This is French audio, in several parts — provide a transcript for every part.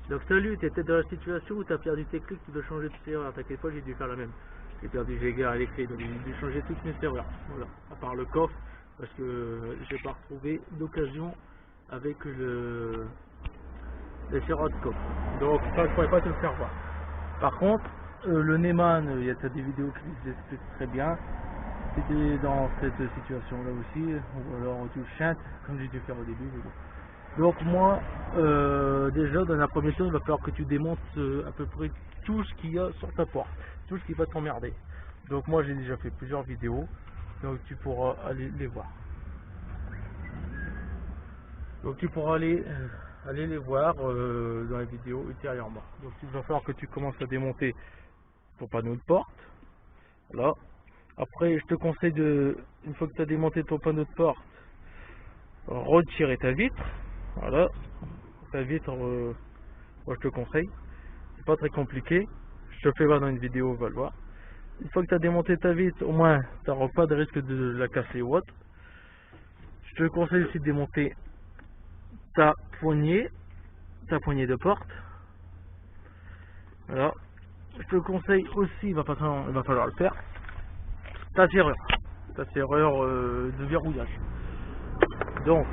Donc salut, tu étais dans la situation où tu as perdu tes clés, tu dois changer de serrure. T'inquiète pas, j'ai dû faire la même. J'ai perdu, j'ai garé les clés, donc j'ai dû changer toutes mes serrures. Voilà, à part le coffre, parce que j'ai pas retrouvé d'occasion avec les serrures de coffre. Donc ça, je pourrais pas te le faire voir. Par contre, le Neyman, il y a des vidéos qui l'expliquent très bien. C'était dans cette situation-là aussi, ou alors tu chantes, comme j'ai dû faire au début. Mais bon. Donc moi, déjà dans un premier temps, il va falloir que tu démontes à peu près tout ce qu'il y a sur ta porte, tout ce qui va t'emmerder. Donc moi j'ai déjà fait plusieurs vidéos, donc tu pourras aller les voir. Donc tu pourras aller les voir dans les vidéos ultérieurement. Donc il va falloir que tu commences à démonter ton panneau de porte. Là. Après je te conseille une fois que tu as démonté ton panneau de porte, retirer ta vitre. Voilà. Ta vitre, moi je te conseille. C'est pas très compliqué. Je te fais voir dans une vidéo, on va le voir. Une fois que tu as démonté ta vitre, au moins tu n'auras pas de risque de la casser ou autre. Je te conseille aussi de démonter ta poignée de porte. Voilà. Je te conseille aussi, il va falloir le faire, ta serrure de verrouillage. Donc,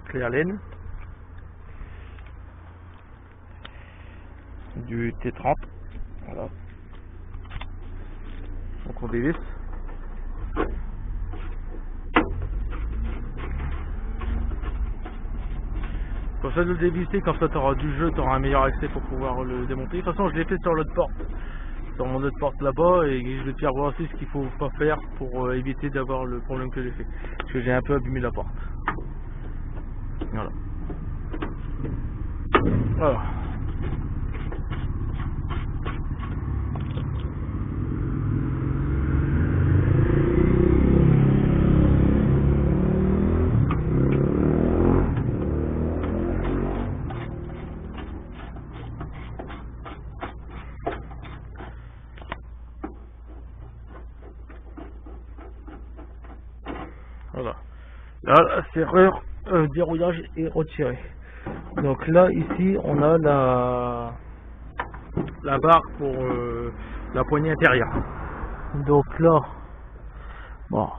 clé à laine, du T30, voilà. Donc on dévisse. Pour ça de le dévisser, comme ça tu auras du jeu, tu auras un meilleur accès pour pouvoir le démonter. De toute façon je l'ai fait sur l'autre porte. Sur mon autre porte là-bas, et je vais te faire voir aussi ce qu'il faut pas faire pour éviter d'avoir le problème que j'ai fait. Parce que j'ai un peu abîmé la porte. Voilà. Voilà. Voilà. Là, la serrure verrouillage est retirée. Donc là, ici, on a la barre pour la poignée intérieure. Donc là, bon,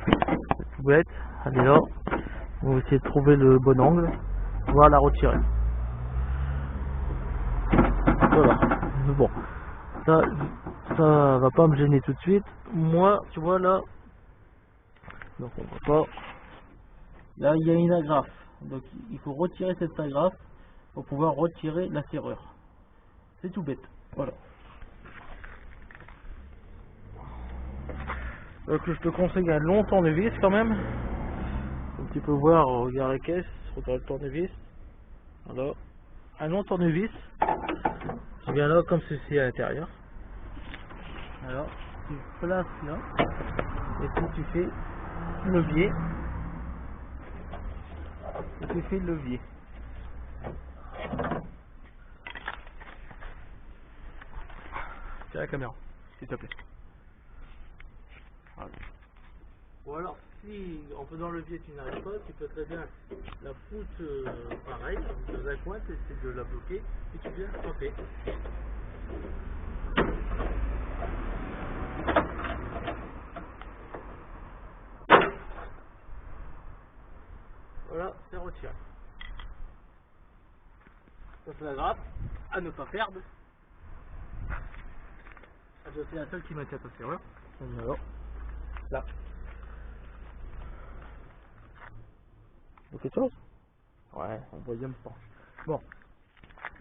c'est tout bête. Elle est là. On va essayer de trouver le bon angle. On va la retirer. Voilà. Mais bon, ça va pas me gêner tout de suite. Moi, tu vois là, donc on voit pas. Là, il y a une agrafe. Donc il faut retirer cette agrafe pour pouvoir retirer la serrure. C'est tout bête. Voilà. Donc je te conseille un long tournevis quand même. Comme tu peux voir, regarde la caisse, regarde le tournevis. Voilà. Un long tournevis. Qui vient là comme ceci à l'intérieur. Alors, tu places là. Et puis tu fais levier. Et tu fais levier. Tiens la caméra, s'il te plaît. Voilà. Ou alors, si en faisant le levier tu n'arrives pas, tu peux très bien la foutre pareil, dans un coin, tu essaies de la bloquer, et tu viens frapper. Voilà, c'est retiré. Ça c'est la grappe, à ne pas perdre. C'est la seule qui maintient ta serrure. Voilà. Là. Quelque chose? Ouais, on voit bien pas. Bon,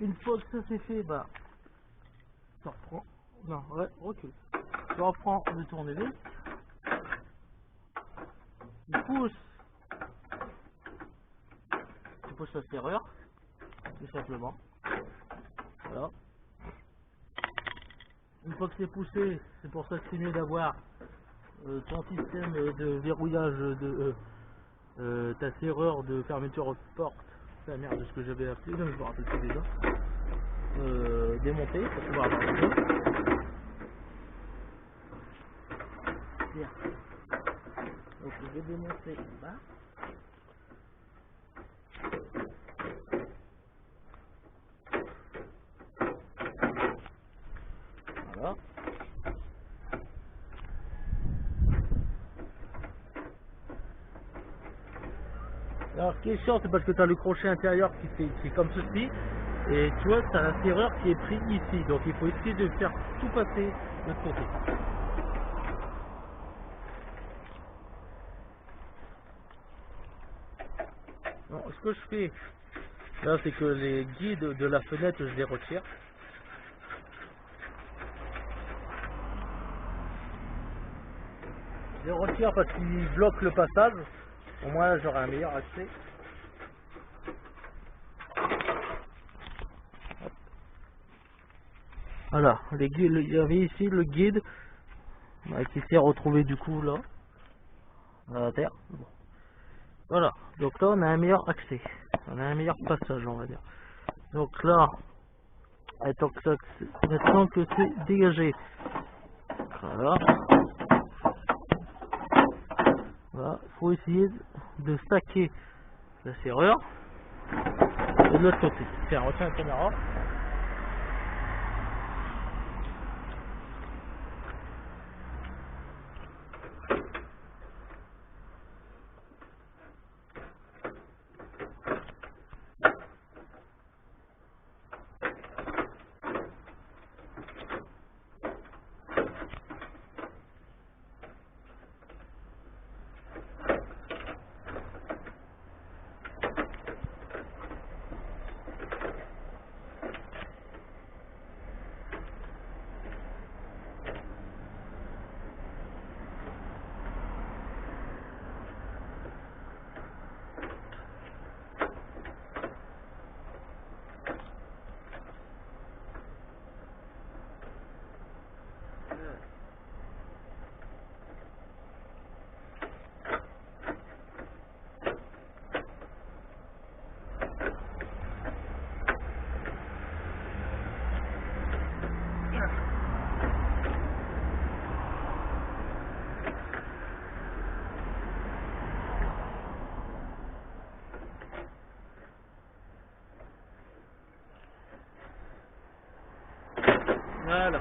une fois que ça c'est fait, bah, tu reprends. Non, ouais, recule. Tu reprends le tournevis. Tu pousses la serrure, tout simplement. Voilà. Une fois que c'est poussé, c'est pour ça que c'est mieux d'avoir ton système de verrouillage de ta serrure de fermeture de porte. C'est la merde de ce que j'avais appelé, donc je me rappelle plus déjà. Démonté pour pouvoir avoir le jeu. Bien. Donc je vais démonter là. Alors, ce qui est chiant, c'est parce que tu as le crochet intérieur qui est comme ceci. Et tu vois, tu as la serrure qui est prise ici. Donc, il faut essayer de faire tout passer de l'autre côté. Bon, ce que je fais, là, c'est que les guides de la fenêtre, je les retire. Je les retire parce qu'ils bloquent le passage. Au moins, j'aurai un meilleur accès. Voilà, les guides, il y avait ici le guide qui s'est retrouvé du coup là, à la terre. Bon. Voilà, donc là on a un meilleur accès, on a un meilleur passage on va dire. Donc là, maintenant que c'est dégagé, voilà, voilà, faut essayer de stacker la serrure de l'autre côté. Tiens, retiens la caméra. Voilà.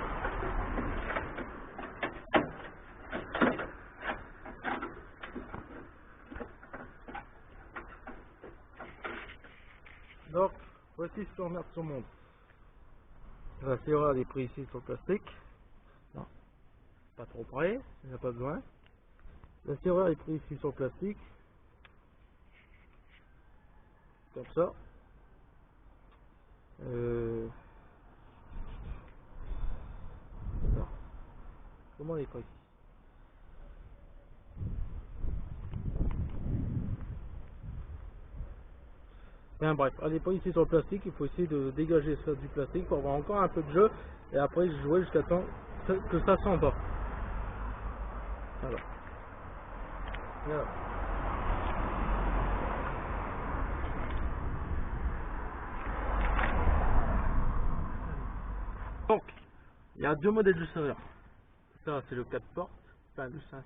Donc, voici ce qu'on regarde sur mon. La serrure est prise ici sur le plastique. Non, pas trop près, il n'y a pas besoin. La serrure est prise ici sur le plastique. Comme ça. Non. Comment elle est prise? Bien bref, elle est prise ici sur le plastique, il faut essayer de dégager ça du plastique pour avoir encore un peu de jeu. Et après jouer jusqu'à temps que ça s'en va. Voilà. Voilà. Donc, il y a deux modèles de serrure. Ça, c'est le 4 portes, enfin le 5.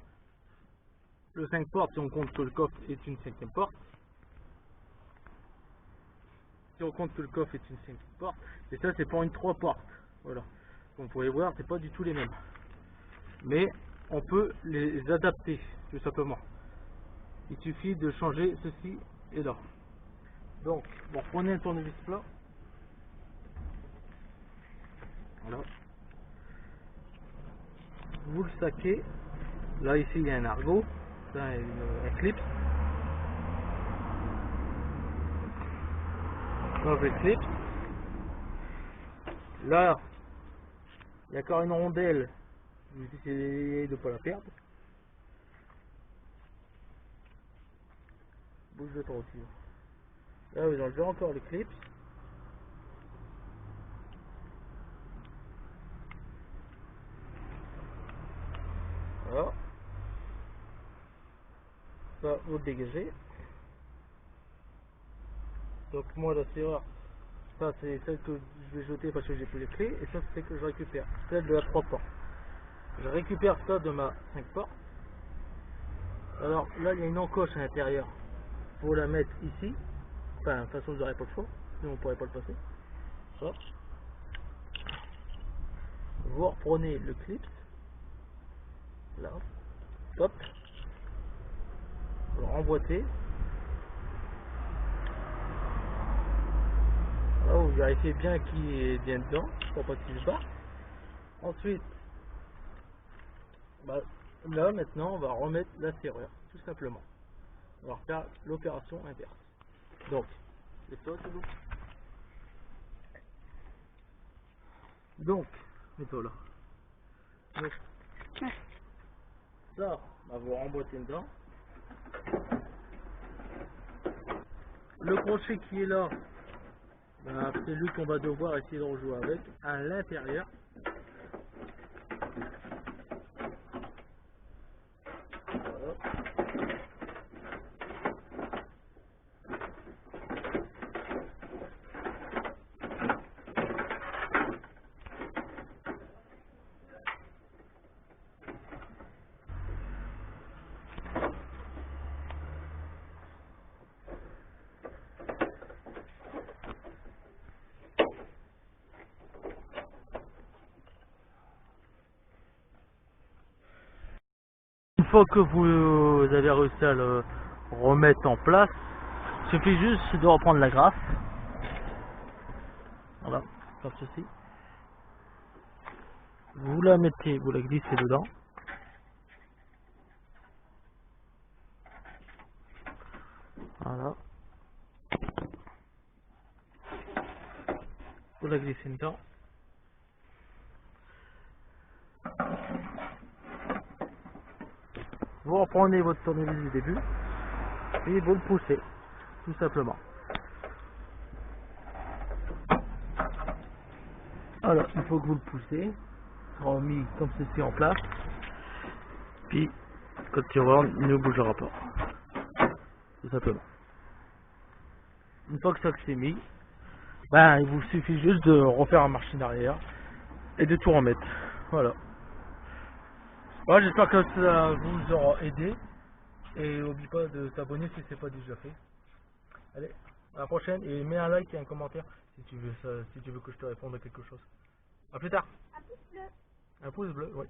Le 5 portes, si on compte que le coffre est une 5e porte. Si on compte que le coffre est une 5e porte. Et ça, c'est pour une 3 portes. Voilà. Donc, vous pouvez voir, c'est pas du tout les mêmes. Mais, on peut les adapter, tout simplement. Il suffit de changer ceci et là. Donc, bon, prenez un tournevis plat. Voilà. Vous le saquez. Là, ici, il y a un argot. Ça, un clip. Donc, le clip. Là, il y a encore une rondelle. Vous essayez de ne pas la perdre. Bouge le temps aussi. Là, vous enlevez encore les clips. Voilà. Ça, vous le dégagez. Donc, moi, la serrure, ça, c'est celle que je vais jeter parce que j'ai plus les clés. Et ça, c'est celle que je récupère. Celle de la 3 portes. Je récupère ça de ma 5 portes. Alors, là, il y a une encoche à l'intérieur. Pour la mettre ici. Enfin, de toute façon, vous n'aurez pas le choix. Sinon, on ne pourrait pas le passer. Ça. Vous reprenez le clip. Là. Hop. Vous le remboîtez. vous vérifiez bien qu'il est bien dedans pour pas qu'il se barre. Ensuite, bah, là maintenant on va remettre la serrure tout simplement. On va faire l'opération inverse. Donc, c'est toi tout bon. Donc, mets-toi là. Donc, ça, on va vous remboîter dedans. Le crochet qui est là, ben, c'est lui qu'on va devoir essayer de rejouer avec à l'intérieur. Voilà. Une fois que vous avez réussi à le remettre en place, il suffit juste de reprendre la graffe. Voilà, comme ceci. Vous la mettez, vous la glissez dedans. Voilà. Vous la glissez dedans. Vous reprenez votre tournevis du début et vous le poussez, tout simplement. Voilà, il faut que vous le poussez, sera mis comme ceci en place, puis quand il rentre, il ne bougera pas, tout simplement. Une fois que ça c'est mis, ben, il vous suffit juste de refaire un marche arrière et de tout remettre. Voilà. Voilà, j'espère que ça vous aura aidé et n'oublie pas de t'abonner si c'est pas déjà fait. Allez, à la prochaine et mets un like et un commentaire si tu veux ça, si tu veux que je te réponde à quelque chose. A plus tard. Un pouce bleu. Un pouce bleu, oui.